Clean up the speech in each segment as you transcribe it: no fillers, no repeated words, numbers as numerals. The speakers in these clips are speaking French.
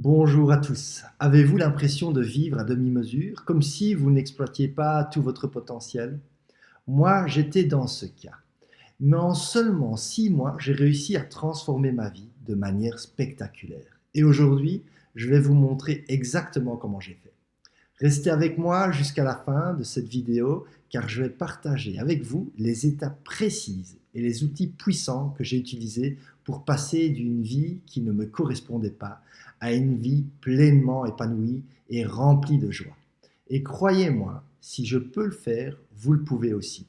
Bonjour à tous. Avez-vous l'impression de vivre à demi-mesure, comme si vous n'exploitiez pas tout votre potentiel? Moi, j'étais dans ce cas. Mais en seulement 6 mois, j'ai réussi à transformer ma vie de manière spectaculaire. Et aujourd'hui, je vais vous montrer exactement comment j'ai fait. Restez avec moi jusqu'à la fin de cette vidéo car je vais partager avec vous les étapes précises et les outils puissants que j'ai utilisés pour passer d'une vie qui ne me correspondait pas à une vie pleinement épanouie et remplie de joie. Et croyez-moi, si je peux le faire, vous le pouvez aussi.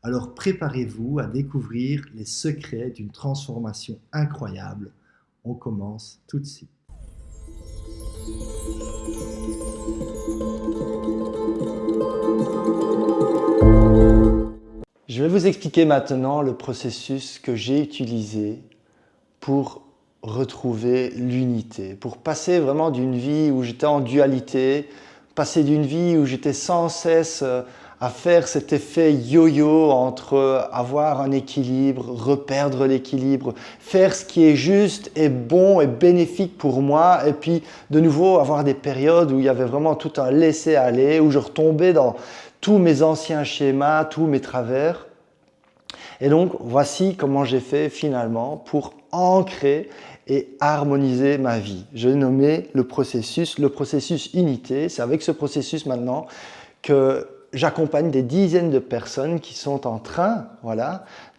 Alors préparez-vous à découvrir les secrets d'une transformation incroyable. On commence tout de suite. Je vais vous expliquer maintenant le processus que j'ai utilisé pour retrouver l'unité, pour passer vraiment d'une vie où j'étais en dualité, passer d'une vie où j'étais sans cesse à faire cet effet yo-yo entre avoir un équilibre, reperdre l'équilibre, faire ce qui est juste et bon et bénéfique pour moi, et puis de nouveau avoir des périodes où il y avait vraiment tout un laisser-aller, où je retombais dans tous mes anciens schémas, tous mes travers. Et donc, voici comment j'ai fait finalement pour ancrer et harmoniser ma vie. Je l'ai nommé le processus unité. C'est avec ce processus maintenant que j'accompagne des dizaines de personnes qui sont en train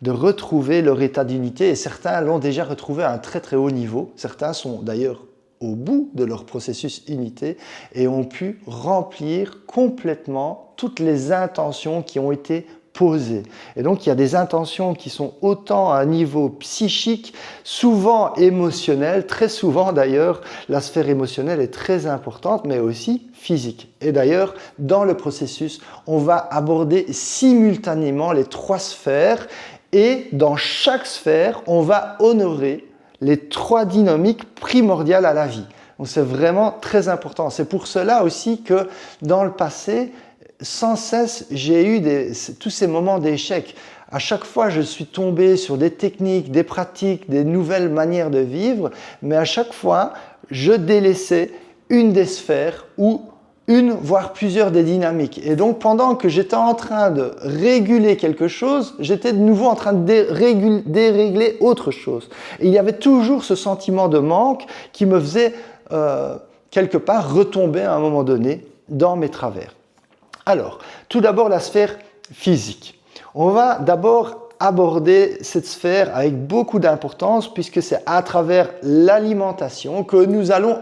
de retrouver leur état d'unité. Et certains l'ont déjà retrouvé à un très très haut niveau. Certains sont d'ailleurs au bout de leur processus unité et ont pu remplir complètement toutes les intentions qui ont été posées. Et donc il y a des intentions qui sont autant à un niveau psychique, souvent émotionnel, très souvent d'ailleurs la sphère émotionnelle est très importante, mais aussi physique. Et d'ailleurs dans le processus on va aborder simultanément les 3 sphères et dans chaque sphère on va honorer les 3 dynamiques primordiales à la vie. Donc c'est vraiment très important. C'est pour cela aussi que dans le passé, sans cesse, j'ai eu tous ces moments d'échec. À chaque fois, je suis tombé sur des techniques, des pratiques, des nouvelles manières de vivre, mais à chaque fois, je délaissais une des sphères ou une, voire plusieurs des dynamiques. Et donc, pendant que j'étais en train de réguler quelque chose, j'étais de nouveau en train de dérégler autre chose. Et il y avait toujours ce sentiment de manque qui me faisait, quelque part, retomber à un moment donné dans mes travers. Alors, tout d'abord la sphère physique. On va d'abord aborder cette sphère avec beaucoup d'importance puisque c'est à travers l'alimentation que nous allons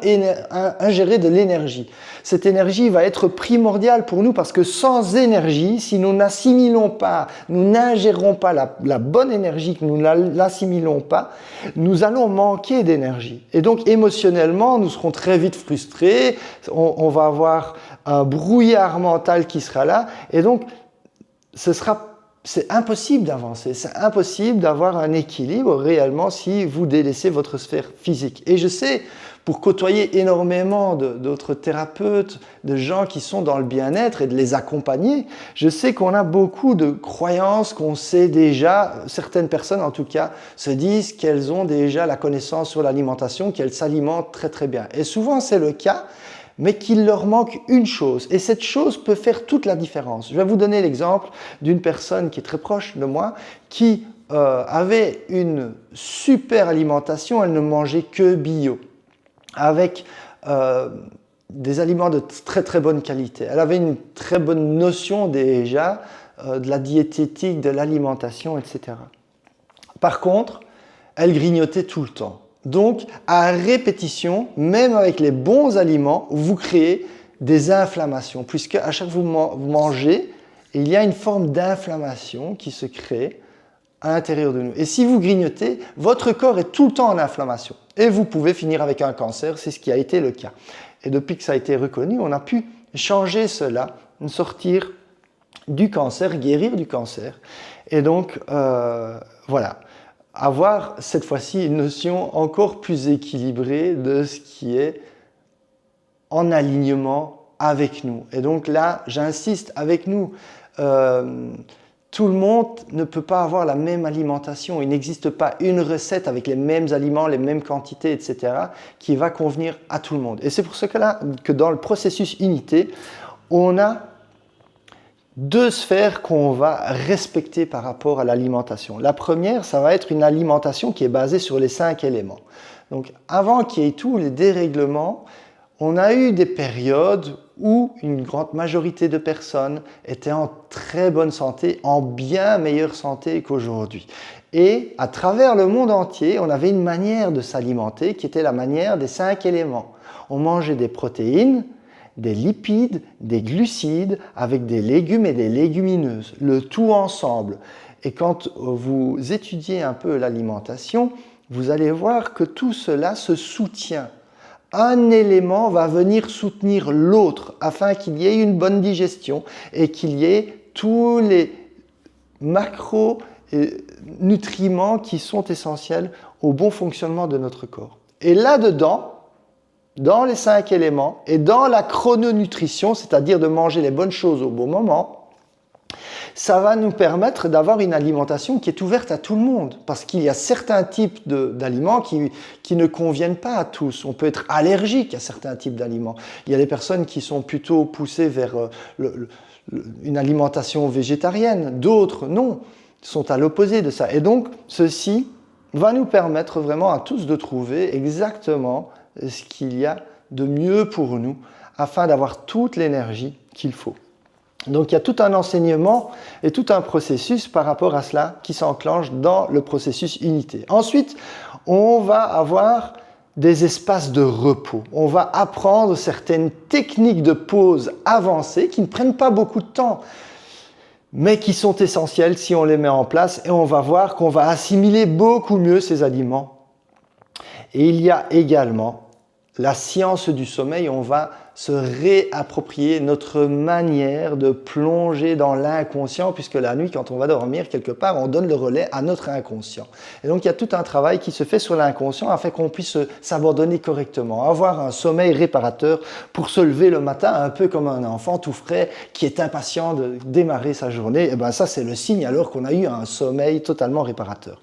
ingérer de l'énergie. Cette énergie va être primordiale pour nous parce que sans énergie, si nous n'assimilons pas, nous n'ingérons pas la bonne énergie, que nous ne l'assimilons pas, nous allons manquer d'énergie. Et donc émotionnellement, nous serons très vite frustrés, on va avoir un brouillard mental qui sera là et donc c'est impossible d'avancer, c'est impossible d'avoir un équilibre réellement si vous délaissez votre sphère physique. Et je sais, pour côtoyer énormément d'autres thérapeutes, de gens qui sont dans le bien-être et de les accompagner, je sais qu'on a beaucoup de croyances qu'on sait déjà, certaines personnes en tout cas se disent qu'elles ont déjà la connaissance sur l'alimentation, qu'elles s'alimentent très très bien. Et souvent c'est le cas, mais qu'il leur manque une chose. Et cette chose peut faire toute la différence. Je vais vous donner l'exemple d'une personne qui est très proche de moi, qui avait une super alimentation, elle ne mangeait que bio, avec des aliments de très très bonne qualité. Elle avait une très bonne notion déjà de la diététique, de l'alimentation, etc. Par contre, elle grignotait tout le temps. Donc, à répétition, même avec les bons aliments, vous créez des inflammations, puisque à chaque fois que vous mangez, il y a une forme d'inflammation qui se crée à l'intérieur de nous. Et si vous grignotez, votre corps est tout le temps en inflammation. Et vous pouvez finir avec un cancer, c'est ce qui a été le cas. Et depuis que ça a été reconnu, on a pu changer cela, sortir du cancer, guérir du cancer. Et donc, voilà. Avoir cette fois-ci une notion encore plus équilibrée de ce qui est en alignement avec nous. Et donc là, j'insiste avec nous. tout le monde ne peut pas avoir la même alimentation. Il n'existe pas une recette avec les mêmes aliments, les mêmes quantités, etc., qui va convenir à tout le monde. Et c'est pour cela que dans le processus unité, on a deux sphères qu'on va respecter par rapport à l'alimentation. La première, ça va être une alimentation qui est basée sur les 5 éléments. Donc, avant qu'il y ait tous les dérèglements, on a eu des périodes où une grande majorité de personnes étaient en très bonne santé, en bien meilleure santé qu'aujourd'hui. Et à travers le monde entier, on avait une manière de s'alimenter qui était la manière des 5 éléments. On mangeait des protéines, des lipides, des glucides, avec des légumes et des légumineuses, le tout ensemble. Et quand vous étudiez un peu l'alimentation, vous allez voir que tout cela se soutient. Un élément va venir soutenir l'autre afin qu'il y ait une bonne digestion et qu'il y ait tous les macronutriments qui sont essentiels au bon fonctionnement de notre corps. Et là-dedans, dans les 5 éléments et dans la chrononutrition, c'est-à-dire de manger les bonnes choses au bon moment, ça va nous permettre d'avoir une alimentation qui est ouverte à tout le monde. Parce qu'il y a certains types d'aliments qui ne conviennent pas à tous. On peut être allergique à certains types d'aliments. Il y a des personnes qui sont plutôt poussées vers une alimentation végétarienne. D'autres, non, sont à l'opposé de ça. Et donc, ceci va nous permettre vraiment à tous de trouver exactement ce qu'il y a de mieux pour nous afin d'avoir toute l'énergie qu'il faut. Donc il y a tout un enseignement et tout un processus par rapport à cela qui s'enclenche dans le processus unité. Ensuite, on va avoir des espaces de repos. On va apprendre certaines techniques de pause avancées qui ne prennent pas beaucoup de temps, mais qui sont essentielles si on les met en place, et on va voir qu'on va assimiler beaucoup mieux ces aliments. Et il y a également la science du sommeil. On va se réapproprier notre manière de plonger dans l'inconscient, puisque la nuit, quand on va dormir quelque part, on donne le relais à notre inconscient. Et donc il y a tout un travail qui se fait sur l'inconscient afin qu'on puisse s'abandonner correctement, avoir un sommeil réparateur pour se lever le matin un peu comme un enfant tout frais qui est impatient de démarrer sa journée. Et bien ça, c'est le signe alors qu'on a eu un sommeil totalement réparateur.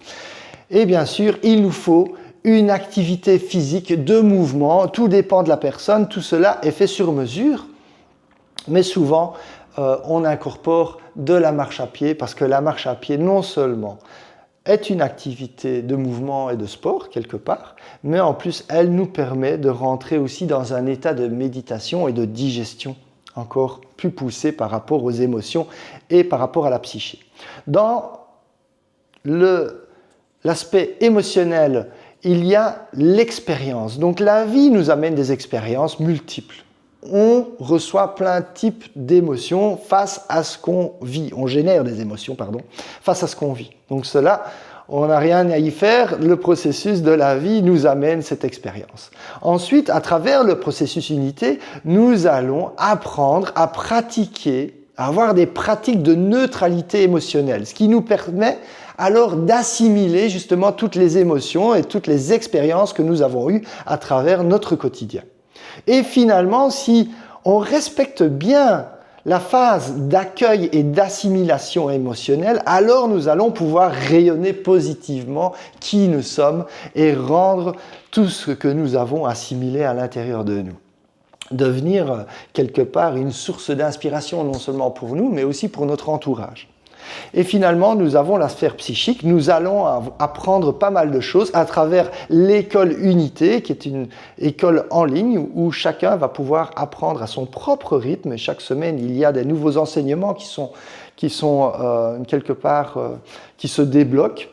Et bien sûr, il nous faut une activité physique de mouvement, tout dépend de la personne, tout cela est fait sur mesure, mais souvent on incorpore de la marche à pied parce que la marche à pied non seulement est une activité de mouvement et de sport quelque part, mais en plus elle nous permet de rentrer aussi dans un état de méditation et de digestion encore plus poussé par rapport aux émotions et par rapport à la psyché. Dans l'aspect émotionnel, il y a l'expérience. Donc la vie nous amène des expériences multiples. On reçoit plein de types d'émotions face à ce qu'on vit. On génère des émotions, face à ce qu'on vit. Donc cela, on n'a rien à y faire. Le processus de la vie nous amène cette expérience. Ensuite, à travers le processus unité, nous allons apprendre à pratiquer, à avoir des pratiques de neutralité émotionnelle, ce qui nous permet alors d'assimiler justement toutes les émotions et toutes les expériences que nous avons eues à travers notre quotidien. Et finalement, si on respecte bien la phase d'accueil et d'assimilation émotionnelle, alors nous allons pouvoir rayonner positivement qui nous sommes et rendre tout ce que nous avons assimilé à l'intérieur de nous. Devenir quelque part une source d'inspiration non seulement pour nous, mais aussi pour notre entourage. Et finalement, nous avons la sphère psychique. Nous allons apprendre pas mal de choses à travers l'école Unité, qui est une école en ligne où chacun va pouvoir apprendre à son propre rythme. Et chaque semaine, il y a des nouveaux enseignements qui se débloquent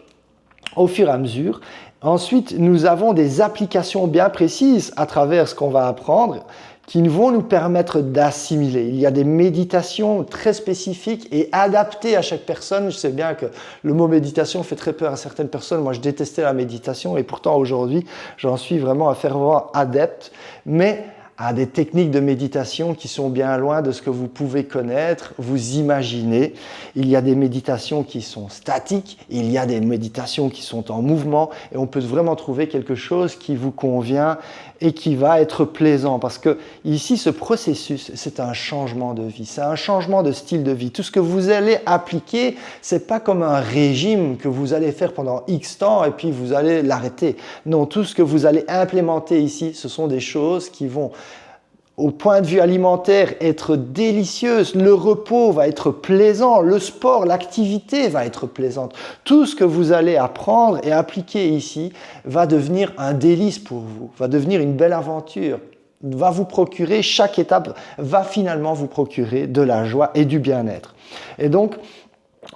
au fur et à mesure. Ensuite, nous avons des applications bien précises à travers ce qu'on va apprendre, qui vont nous permettre d'assimiler. Il y a des méditations très spécifiques et adaptées à chaque personne. Je sais bien que le mot méditation fait très peur à certaines personnes. Moi, je détestais la méditation et pourtant aujourd'hui, j'en suis vraiment un fervent adepte. Mais à des techniques de méditation qui sont bien loin de ce que vous pouvez connaître, vous imaginez. Il y a des méditations qui sont statiques, il y a des méditations qui sont en mouvement et on peut vraiment trouver quelque chose qui vous convient et qui va être plaisant parce que ici, ce processus, c'est un changement de vie, c'est un changement de style de vie. Tout ce que vous allez appliquer, c'est pas comme un régime que vous allez faire pendant X temps et puis vous allez l'arrêter. Non, tout ce que vous allez implémenter ici, ce sont des choses qui vont, au point de vue alimentaire, être délicieuses. Le repos va être plaisant, le sport, l'activité va être plaisante. Tout ce que vous allez apprendre et appliquer ici va devenir un délice pour vous, va devenir une belle aventure, va vous procurer, chaque étape va finalement vous procurer de la joie et du bien-être. Et donc,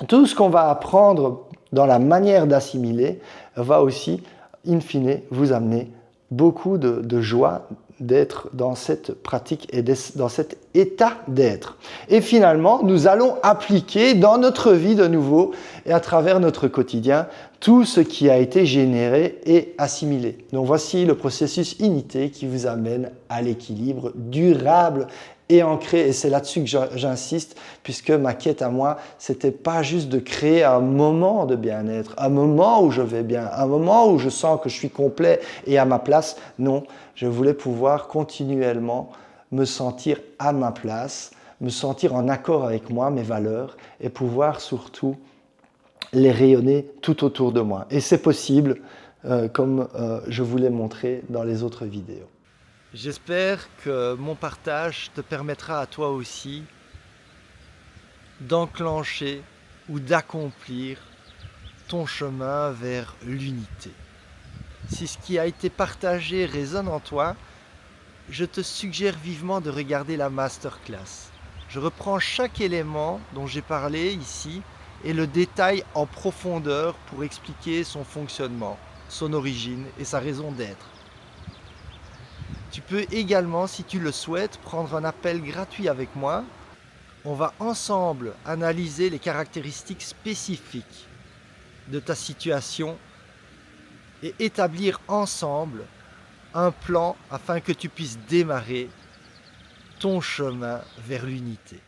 tout ce qu'on va apprendre dans la manière d'assimiler va aussi, in fine, vous amener beaucoup de joie d'être dans cette pratique et dans cet état d'être. Et finalement, nous allons appliquer dans notre vie de nouveau et à travers notre quotidien tout ce qui a été généré et assimilé. Donc voici le processus INITE qui vous amène à l'équilibre durable et ancré, et c'est là-dessus que j'insiste, puisque ma quête à moi, c'était pas juste de créer un moment de bien-être, un moment où je vais bien, un moment où je sens que je suis complet et à ma place. Non, je voulais pouvoir continuellement me sentir à ma place, me sentir en accord avec moi, mes valeurs, et pouvoir surtout les rayonner tout autour de moi. Et c'est possible, comme je vous l'ai montré dans les autres vidéos. J'espère que mon partage te permettra à toi aussi d'enclencher ou d'accomplir ton chemin vers l'unité. Si ce qui a été partagé résonne en toi, je te suggère vivement de regarder la masterclass. Je reprends chaque élément dont j'ai parlé ici et le détaille en profondeur pour expliquer son fonctionnement, son origine et sa raison d'être. Tu peux également, si tu le souhaites, prendre un appel gratuit avec moi. On va ensemble analyser les caractéristiques spécifiques de ta situation et établir ensemble un plan afin que tu puisses démarrer ton chemin vers l'unité.